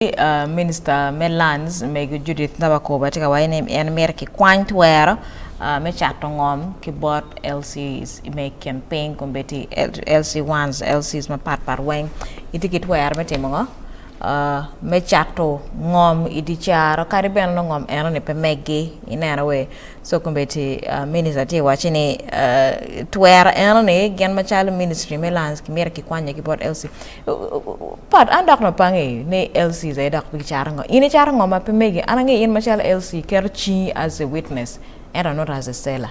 Minister Melans meg Judith Nabakooba tika wa en mer Kikwany Twero me chato ngom ki bot LCs me campaign kombeti LC1s LCs ma par wang iti Twero me timongo me chato ngom idi charo kari ben no ngom eno ne pemegi inana we so kombeti minister ti wachini Twero eno ne gen ma chalo ministry Melans ki mer Kikwany ki bot LC pat andak no pangi ne LC zai dak bi charango ini charango ma pemegi anange in ma chalo LC kerchi as a witness and not as a seller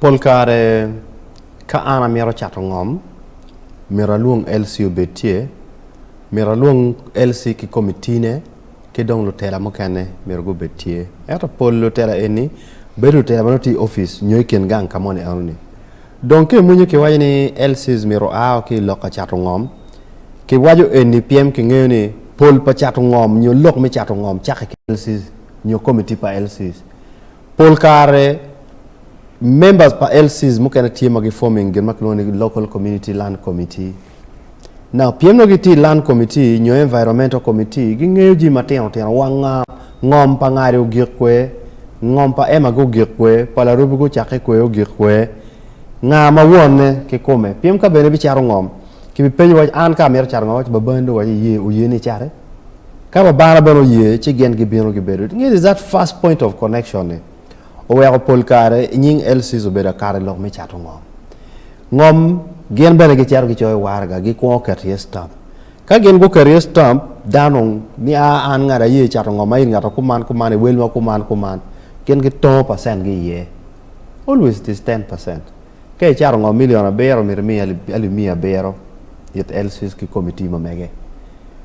polkare ka ana mero chato ngom mero luong LC obetie mero luong LC ki komitine ke dong lutela mukene mero go betie eta pol lutela eni beru tela manoti office nyoiken gang kamone elni donc munyo ke wayni LCs mero a ki loka chato ngom ki wajo eni PM ki ngeni pol pa chato ngom nyo lok me chato ngom chake LCs nyo committee pa LCs pol kare members pa LCs mukene team agi forming gen makloni local community land committee now PM no giti land committee nyo environmental committee gi ngeyo ji mateo tena wanga ngom pa ngari ogikwe ngom pa ema go gikwe pala rubu go chake kwe ogikwe nga ma wonne ke kome PM ka bene bi charo ngom ki bi penyo waj an ka mer charo ngom ba bando waj ye o ye ni chare ka ba bara bano ye ci gen gi bino gi bedo ngi that first point of connection o wa pol kare nying LC zo beda kare lok me chato ngom gen bene gi charo gi choy warga gi ko career stamp ka gen go career stamp dano ni an ngara ye chato ngom ay ngata kuman e welma kuman gen gi 10% gi ye always this 10% ke charo ngom million bero mirmi ali mia bero yet LCs ki committee ma mege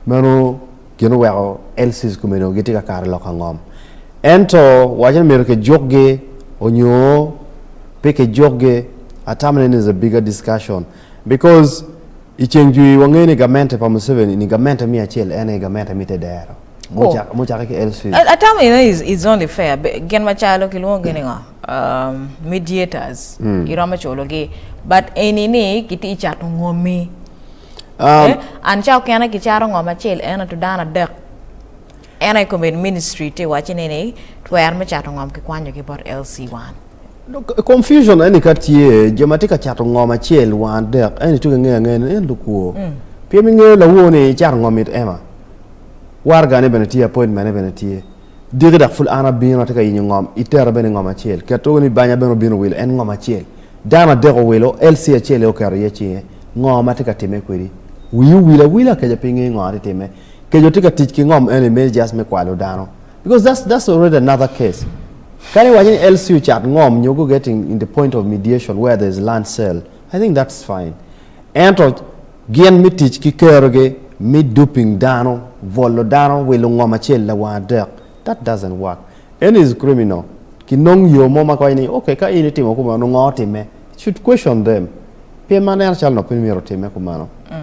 mano geno wa LCs ko meno giti ka kare lok ngom ento wajan mero ke jogge onyo peke jogge atamene is a bigger discussion because ichenjui wangeni gamente pa museveni ni gamente mi achel ene gamente mi tedero mocha ke LCs atamene is only fair gen machalo kilongo geni mediators irama chologe but enini kiti chato ngomi an chao kana ki charo ngoma chel ena to dana dek ena ko ministry te wachine ne Twero me chato ngom ki kwanyo ki bot LC1 confusion ani katie jematika chato ngoma chel wan dek ani tu nge en lukuo pia mi nge la woni chato ngomit ema warga ne beneti appointment ne beneti dire dak ful ana bino taka yin ngom itera ben ngoma chel kato ni banya beno bino wil en ngoma chel dana deko wilo LC chel o kar yechi ngoma tika time kwiri wila ke japingi ngari time ke jotika tich ki ngom ene me just me kwalo dano because that's already another case kani wajin LCU chat ngom nyogo getting in the point of mediation where there is land sale I think that's fine and gen mi tich ki keroge mi duping dano volo dano wilo ngoma chel la wader that doesn't work and is criminal ki nong yo mo makwani okay ka ini timo kuma no ngoti me should question them pe maner chal no primero time kumano